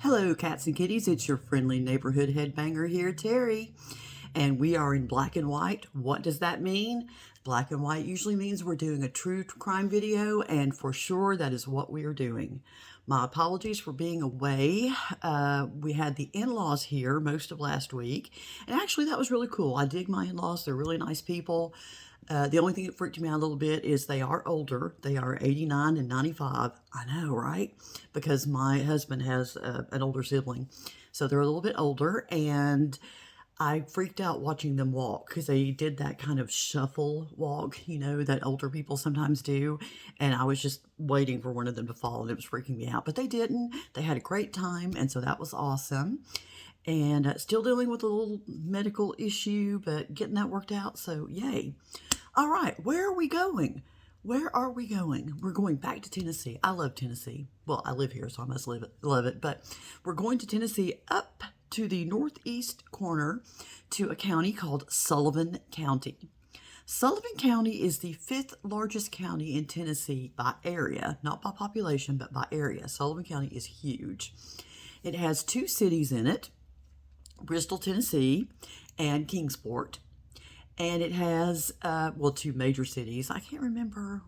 Hello, cats and kitties. It's your friendly neighborhood headbanger here, Terry. And we are in black and white. What does that mean? Black and white usually means we're doing a true crime video, and for sure that is what we are doing. My apologies for being away. We had the in-laws here most of last week, and actually that was really cool. I dig my in-laws. They're really nice people. The only thing that freaked me out a little bit is they are older. They are 89 and 95. I know, right? Because my husband has an older sibling. So they're a little bit older, and I freaked out watching them walk because they did that kind of shuffle walk, that older people sometimes do. And I was just waiting for one of them to fall, and it was freaking me out. But they didn't. They had a great time, and so that was awesome. And still dealing with a little medical issue, but getting that worked out. So yay. All right, where are we going? Where are we going? We're going back to Tennessee. I love Tennessee. Well, I live here, so I must love it. But we're going to Tennessee up to the northeast corner to a county called Sullivan County. Sullivan County is the fifth largest county in Tennessee by area, not by population, but by area. Sullivan County is huge. It has two cities in it, Bristol, Tennessee, and Kingsport. And it has, two major cities. I can't remember.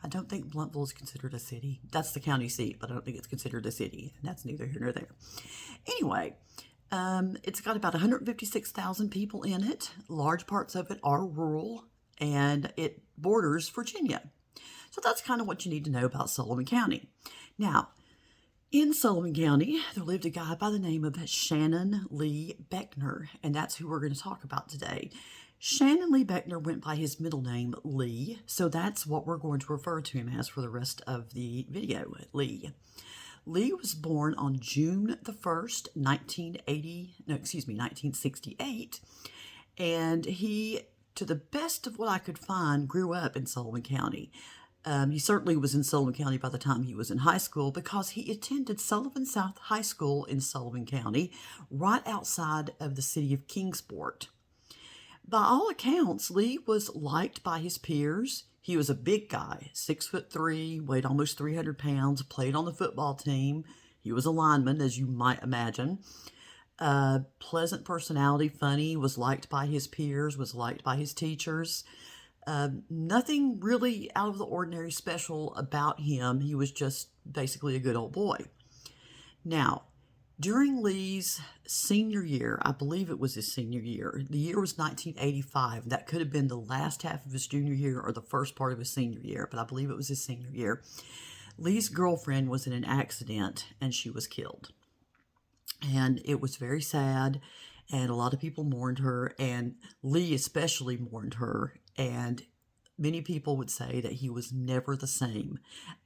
I don't think Blountville is considered a city. That's the county seat, but I don't think it's considered a city. And that's neither here nor there. Anyway, it's got about 156,000 people in it. Large parts of it are rural, and it borders Virginia. So that's kind of what you need to know about Sullivan County. Now, in Sullivan County, there lived a guy by the name of Shannon Lee Beckner, and that's who we're going to talk about today. Shannon Lee Beckner went by his middle name, Lee, so that's what we're going to refer to him as for the rest of the video, Lee. Lee was born on June the 1st, 1968, and he, to the best of what I could find, grew up in Sullivan County. He certainly was in Sullivan County by the time he was in high school because he attended Sullivan South High School in Sullivan County, right outside of the city of Kingsport. By all accounts, Lee was liked by his peers. He was a big guy, 6'3", weighed almost 300 pounds, played on the football team. He was a lineman, as you might imagine. Pleasant personality, funny, was liked by his peers, was liked by his teachers. Nothing really out of the ordinary special about him. He was just basically a good old boy. Now, during Lee's senior year, I believe it was his senior year, the year was 1985. That could have been the last half of his junior year or the first part of his senior year, but I believe it was his senior year. Lee's girlfriend was in an accident and she was killed. And it was very sad, and a lot of people mourned her, and Lee especially mourned her. And many people would say that he was never the same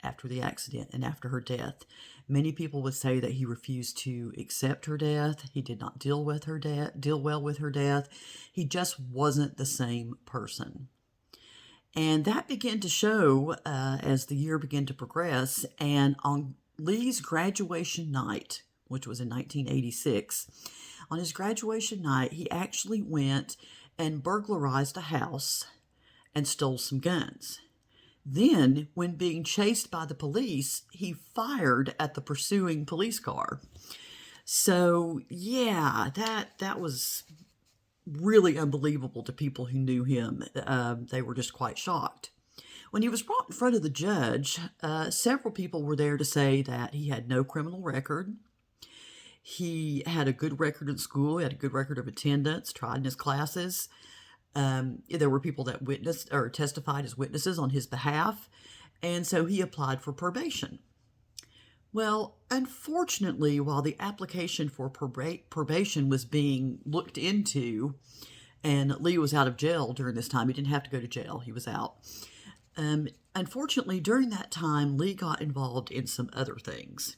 after the accident and after her death. Many people would say that he refused to accept her death. He did not deal well with her death. He just wasn't the same person. And that began to show as the year began to progress. And on Lee's graduation night, which was in 1986, on his graduation night, he actually went and burglarized a house and stole some guns. Then, when being chased by the police, he fired at the pursuing police car. So, yeah, that was really unbelievable to people who knew him. They were just quite shocked. When he was brought in front of the judge, several people were there to say that he had no criminal record. He had a good record in school. He had a good record of attendance, tried in his classes. There were people that witnessed or testified as witnesses on his behalf, and so he applied for probation. Well, unfortunately, while the application for probation was being looked into, and Lee was out of jail during this time, he didn't have to go to jail, he was out. Unfortunately, during that time, Lee got involved in some other things.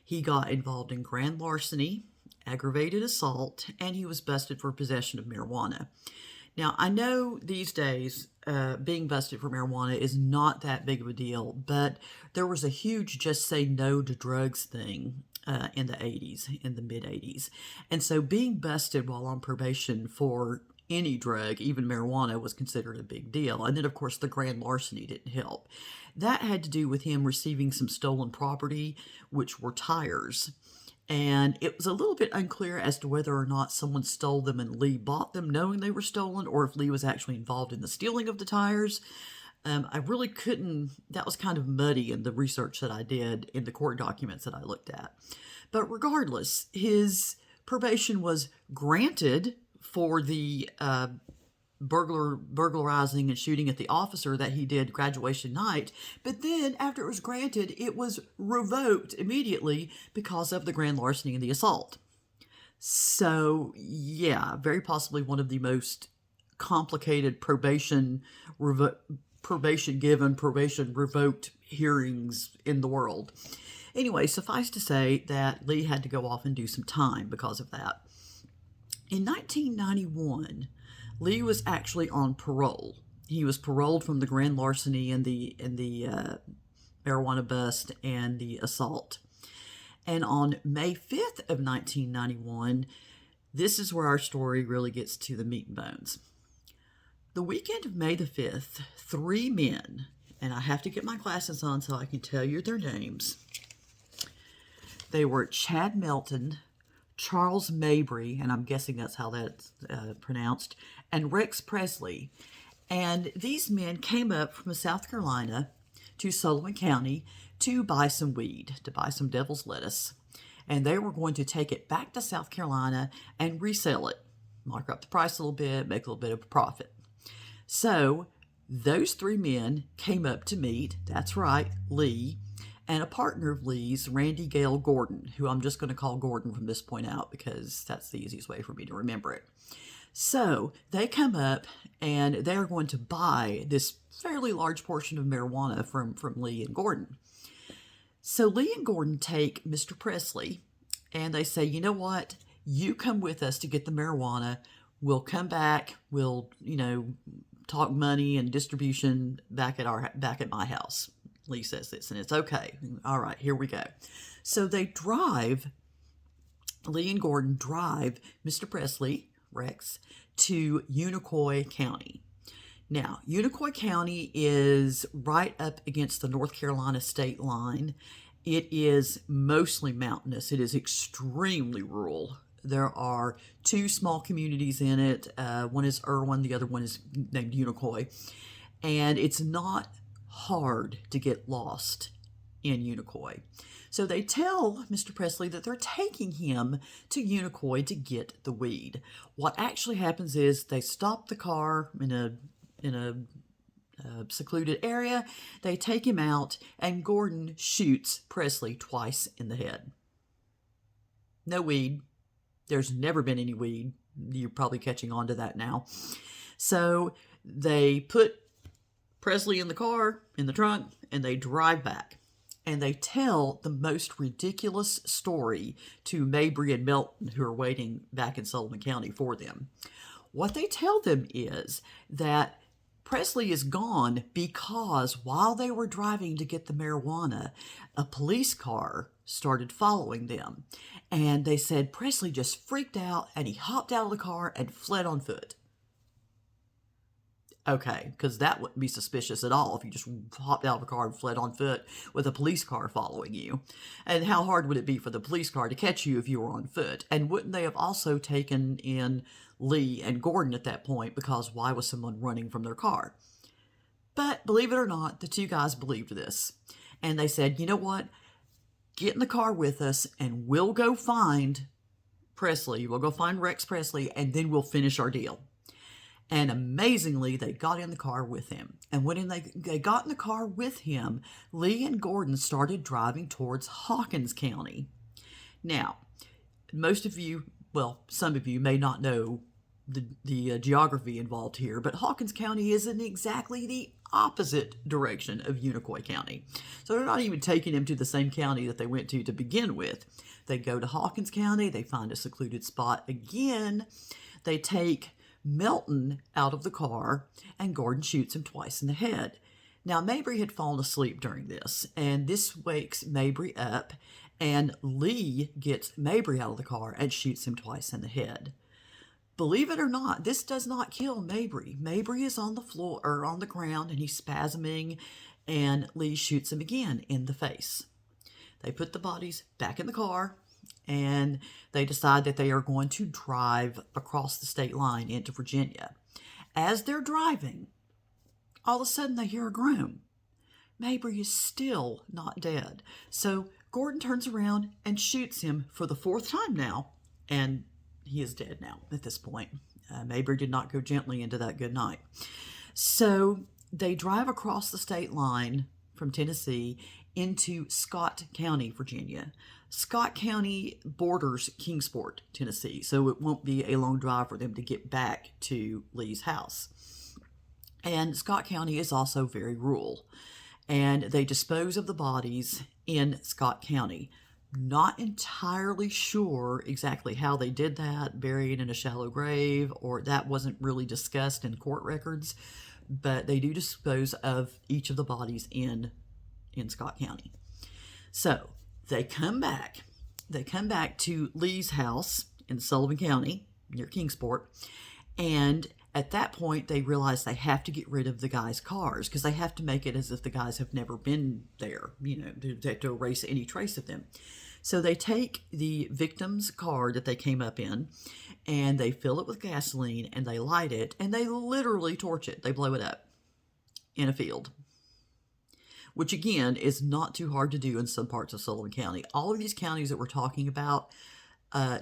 He got involved in grand larceny, aggravated assault, and he was busted for possession of marijuana. Now, I know these days being busted for marijuana is not that big of a deal, but there was a huge just say no to drugs thing in the 80s, in the mid-80s. And so being busted while on probation for, any drug, even marijuana, was considered a big deal. And then, of course, the grand larceny didn't help. That had to do with him receiving some stolen property, which were tires. And it was a little bit unclear as to whether or not someone stole them and Lee bought them knowing they were stolen, or if Lee was actually involved in the stealing of the tires. I really couldn't, that was kind of muddy in the research that I did in the court documents that I looked at. But regardless, his probation was granted for the burglarizing and shooting at the officer that he did graduation night. But then after it was granted, it was revoked immediately because of the grand larceny and the assault. So yeah, very possibly one of the most complicated probation given, probation revoked hearings in the world. Anyway, suffice to say that Lee had to go off and do some time because of that. In 1991, Lee was actually on parole. He was paroled from the grand larceny and the marijuana bust and the assault. And on May 5th of 1991, this is where our story really gets to the meat and bones. The weekend of May the 5th, 3 men, and I have to get my glasses on so I can tell you their names. They were Chad Melton, Charles Mabry, and I'm guessing that's how that's pronounced, and Rex Presley. And these men came up from South Carolina to Sullivan County to buy some weed, to buy some devil's lettuce. And they were going to take it back to South Carolina and resell it, mark up the price a little bit, make a little bit of a profit. So those 3 men came up to meet, that's right, Lee, and a partner of Lee's, Randy Gale Gordon, who I'm just going to call Gordon from this point out because that's the easiest way for me to remember it. So they come up and they're going to buy this fairly large portion of marijuana from Lee and Gordon. So Lee and Gordon take Mr. Presley and they say, you know what, you come with us to get the marijuana. We'll come back. We'll, talk money and distribution back at my house. Lee says this, and it's okay. All right, here we go. So Lee and Gordon drive Mr. Presley, Rex, to Unicoi County. Now, Unicoi County is right up against the North Carolina state line. It is mostly mountainous. It is extremely rural. There are 2 small communities in it. One is Irwin, the other one is named Unicoi. And it's not hard to get lost in Unicoi. So they tell Mr. Presley that they're taking him to Unicoi to get the weed. What actually happens is they stop the car in a secluded area. They take him out, and Gordon shoots Presley twice in the head. No weed. There's never been any weed. You're probably catching on to that now. So they put Presley in the car, in the trunk, and they drive back. And they tell the most ridiculous story to Mabry and Melton, who are waiting back in Sullivan County for them. What they tell them is that Presley is gone because while they were driving to get the marijuana, a police car started following them. And they said Presley just freaked out and he hopped out of the car and fled on foot. Okay, because that wouldn't be suspicious at all if you just hopped out of a car and fled on foot with a police car following you. And how hard would it be for the police car to catch you if you were on foot? And wouldn't they have also taken in Lee and Gordon at that point, because why was someone running from their car? But believe it or not, the 2 guys believed this. And they said, you know what? Get in the car with us and we'll go find Presley. We'll go find Rex Presley and then we'll finish our deal. And amazingly, they got in the car with him. And when they got in the car with him, Lee and Gordon started driving towards Hawkins County. Now, most of you, well, some of you may not know the geography involved here, but Hawkins County is in exactly the opposite direction of Unicoi County. So they're not even taking him to the same county that they went to begin with. They go to Hawkins County, they find a secluded spot again, they take Melton out of the car, and Gordon shoots him twice in the head. Now, Mabry had fallen asleep during this, and this wakes Mabry up, and Lee gets Mabry out of the car and shoots him twice in the head. Believe it or not, this does not kill Mabry. Mabry is on the floor or on the ground and he's spasming, and Lee shoots him again in the face. They put the bodies back in the car and they decide that they are going to drive across the state line into Virginia. As they're driving, all of a sudden they hear a groan. Mabry is still not dead. So Gordon turns around and shoots him for the fourth time now, and he is dead now at this point. Mabry did not go gently into that good night. So they drive across the state line from Tennessee into Scott County, Virginia. Scott County borders Kingsport, Tennessee, so it won't be a long drive for them to get back to Lee's house. And Scott County is also very rural. And they dispose of the bodies in Scott County. Not entirely sure exactly how they did that, buried in a shallow grave, or that wasn't really discussed in court records, but they do dispose of each of the bodies in Scott County. So they come back. They come back to Lee's house in Sullivan County near Kingsport, and at that point, they realize they have to get rid of the guys' cars because they have to make it as if the guys have never been there, they have to erase any trace of them. So they take the victim's car that they came up in and they fill it with gasoline and they light it and they literally torch it. They blow it up in a field, which again is not too hard to do in some parts of Sullivan County. All of these counties that we're talking about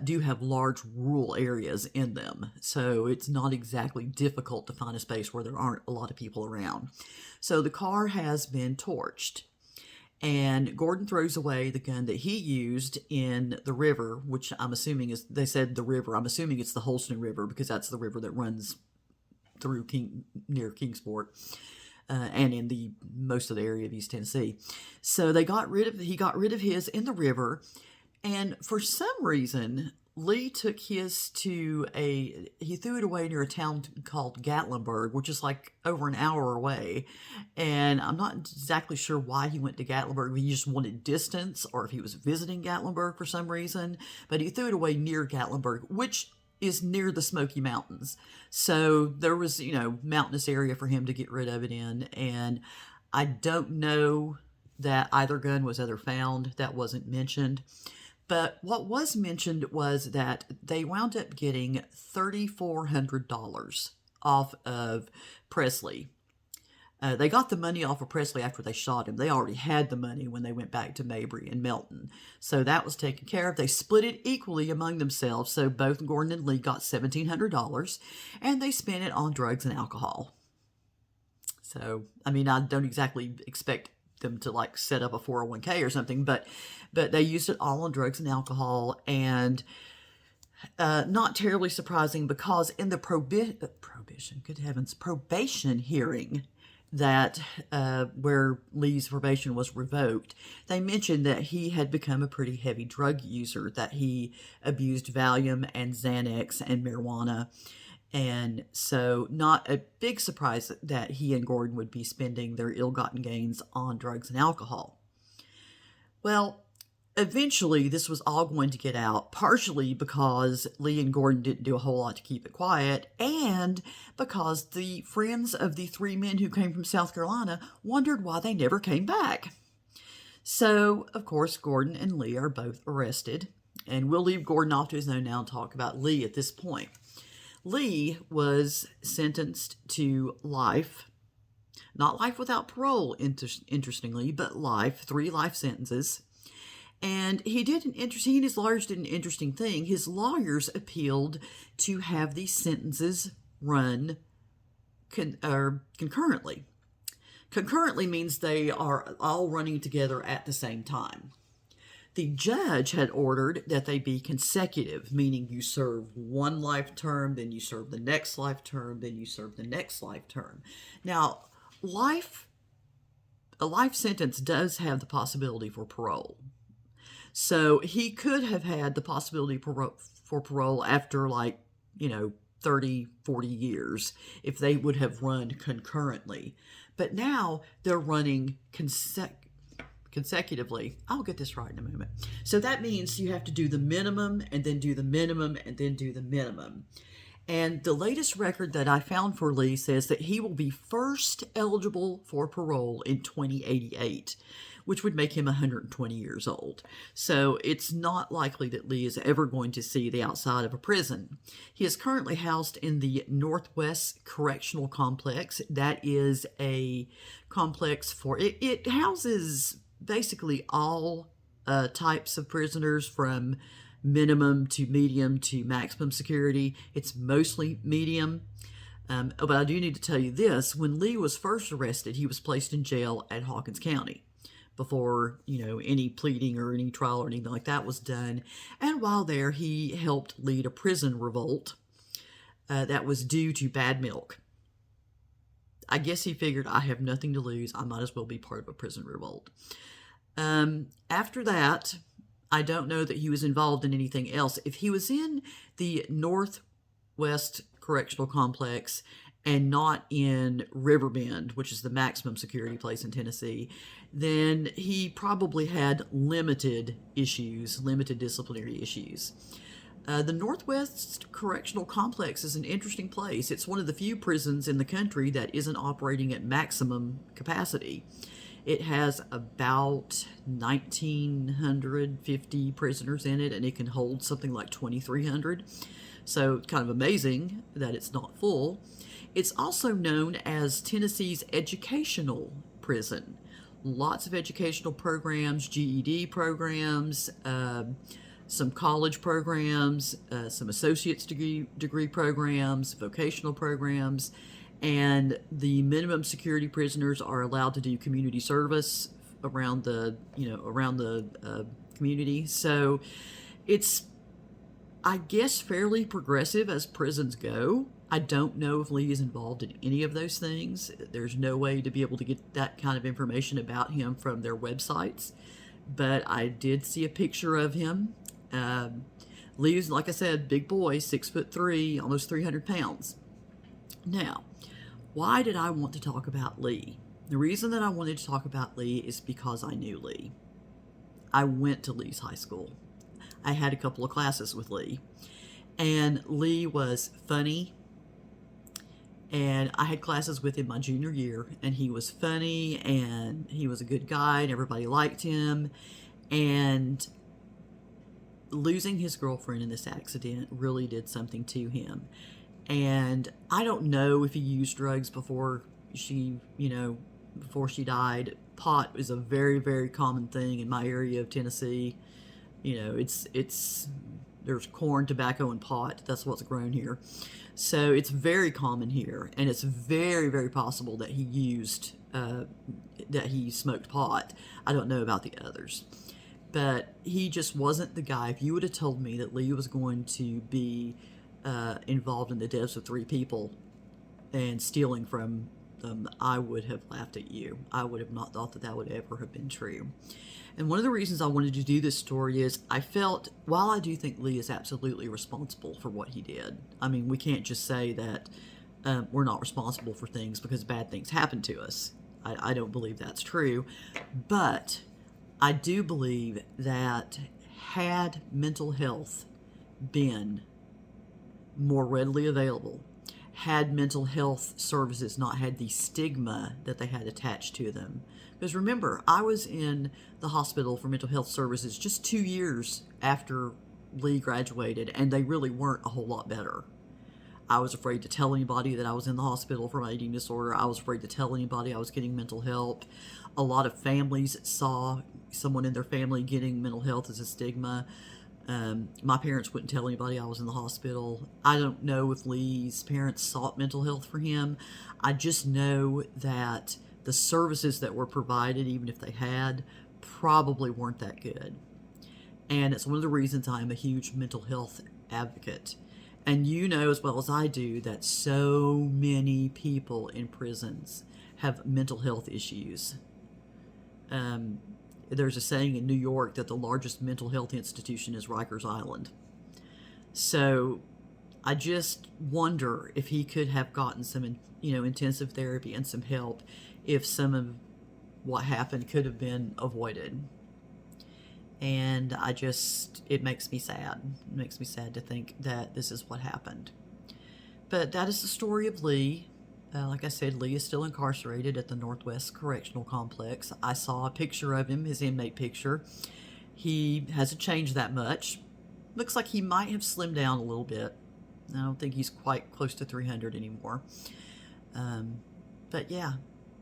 do have large rural areas in them. So it's not exactly difficult to find a space where there aren't a lot of people around. So the car has been torched. And Gordon throws away the gun that he used in the river, which I'm assuming is, they said the river. I'm assuming it's the Holston River because that's the river that runs through near Kingsport. And in the most of the area of East Tennessee. So he got rid of his in the river. And for some reason, Lee took his he threw it away near a town called Gatlinburg, which is like over an hour away. And I'm not exactly sure why he went to Gatlinburg. If he just wanted distance or if he was visiting Gatlinburg for some reason. But he threw it away near Gatlinburg, which is near the Smoky Mountains. So there was, mountainous area for him to get rid of it in. And I don't know that either gun was ever found. That wasn't mentioned. But what was mentioned was that they wound up getting $3,400 off of Presley. They got the money off of Presley after they shot him. They already had the money when they went back to Mabry and Melton. So that was taken care of. They split it equally among themselves. So both Gordon and Lee got $1,700, and they spent it on drugs and alcohol. So, I don't exactly expect them to set up a 401k or something, but they used it all on drugs and alcohol, and not terribly surprising because in the probation hearing that where Lee's probation was revoked, they mentioned that he had become a pretty heavy drug user, that he abused Valium and Xanax and marijuana. And so not a big surprise that he and Gordon would be spending their ill-gotten gains on drugs and alcohol. Well, eventually this was all going to get out, partially because Lee and Gordon didn't do a whole lot to keep it quiet, and because the friends of the three men who came from South Carolina wondered why they never came back. So, of course, Gordon and Lee are both arrested, and we'll leave Gordon off to his own now and talk about Lee at this point. Lee was sentenced to life, not life without parole, interestingly, but life, 3 life sentences. And he and his lawyers did an interesting thing. His lawyers appealed to have these sentences run concurrently. Concurrently means they are all running together at the same time. The judge had ordered that they be consecutive, meaning you serve one life term, then you serve the next life term, then you serve the next life term. Now, a life sentence does have the possibility for parole. So he could have had the possibility for parole after 30, 40 years if they would have run concurrently. But now they're running consecutively. I'll get this right in a moment. So that means you have to do the minimum and then do the minimum and then do the minimum. And the latest record that I found for Lee says that he will be first eligible for parole in 2088, which would make him 120 years old. So it's not likely that Lee is ever going to see the outside of a prison. He is currently housed in the Northwest Correctional Complex. That is a complex for, it houses basically all types of prisoners from minimum to medium to maximum security. It's mostly medium. But I do need to tell you this. When Lee was first arrested, he was placed in jail at Hawkins County before, any pleading or any trial or anything like that was done. And while there, he helped lead a prison revolt that was due to bad milk. I guess he figured, I have nothing to lose. I might as well be part of a prison revolt. After that, I don't know that he was involved in anything else. If he was in the Northwest Correctional Complex and not in Riverbend, which is the maximum security place in Tennessee, then he probably had limited disciplinary issues. The Northwest Correctional Complex is an interesting place. It's one of the few prisons in the country that isn't operating at maximum capacity. It has about 1,950 prisoners in it, and it can hold something like 2,300. So it's kind of amazing that it's not full. It's also known as Tennessee's educational prison. Lots of educational programs, GED programs, some college programs, some associate's degree programs, vocational programs. And the minimum security prisoners are allowed to do community service around the community. So it's, I guess, fairly progressive as prisons go. I don't know if Lee is involved in any of those things. There's no way to be able to get that kind of information about him from their websites. But I did see a picture of him. Lee's, like I said, big boy, 6'3", almost 300 pounds. Now, why did I want to talk about Lee? The reason that I wanted to talk about Lee is because I knew Lee. I went to Lee's high school. I had a couple of classes with Lee. And Lee was funny. And I had classes with him my junior year. And he was funny. And he was a good guy. And everybody liked him. And losing his girlfriend in this accident really did something to him. And I don't know if he used drugs before she died. Pot is a very, very common thing in my area of Tennessee. It's there's corn, tobacco, and pot. That's what's grown here. So it's very common here, and it's very, very possible that he smoked pot. I don't know about the others. But he just wasn't the guy. If you would have told me that Lee was going to be involved in the deaths of 3 people and stealing from them, I would have laughed at you. I would have not thought that that would ever have been true. And one of the reasons I wanted to do this story is I felt, while I do think Lee is absolutely responsible for what he did, I mean, we can't just say that we're not responsible for things because bad things happen to us. I don't believe that's true. But I do believe that had mental health been more readily available, had mental health services not had the stigma that they had attached to them. Because remember, I was in the hospital for mental health services just 2 years after Lee graduated, and they really weren't a whole lot better. I was afraid to tell anybody that I was in the hospital for my eating disorder. I was afraid to tell anybody I was getting mental help. A lot of families saw someone in their family getting mental health as a stigma. My parents wouldn't tell anybody I was in the hospital. I don't know if Lee's parents sought mental health for him. I just know that the services that were provided, even if they had, probably weren't that good. And it's one of the reasons I'm a huge mental health advocate. And you know as well as I do that so many people in prisons have mental health issues. There's a saying in New York that the largest mental health institution is Rikers Island. So I just wonder if he could have gotten some, intensive therapy and some help if some of what happened could have been avoided. And it makes me sad. It makes me sad to think that this is what happened. But that is the story of Lee. Like I said, Lee is still incarcerated at the Northwest Correctional Complex. I saw a picture of him, his inmate picture. He hasn't changed that much. Looks like he might have slimmed down a little bit. I don't think he's quite close to 300 anymore. But yeah,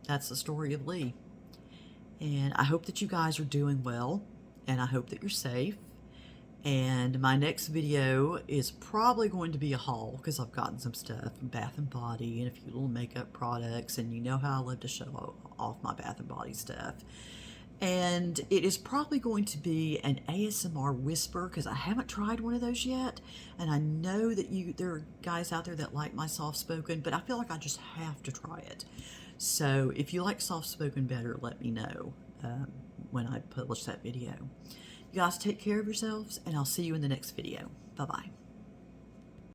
that's the story of Lee. And I hope that you guys are doing well, and I hope that you're safe. And my next video is probably going to be a haul, because I've gotten some stuff from Bath & Body and a few little makeup products, and you know how I love to show off my Bath & Body stuff. And it is probably going to be an ASMR whisper, because I haven't tried one of those yet, and I know that there are guys out there that like my soft-spoken, but I feel like I just have to try it. So if you like soft-spoken better, let me know when I publish that video. You guys take care of yourselves, and I'll see you in the next video. Bye-bye.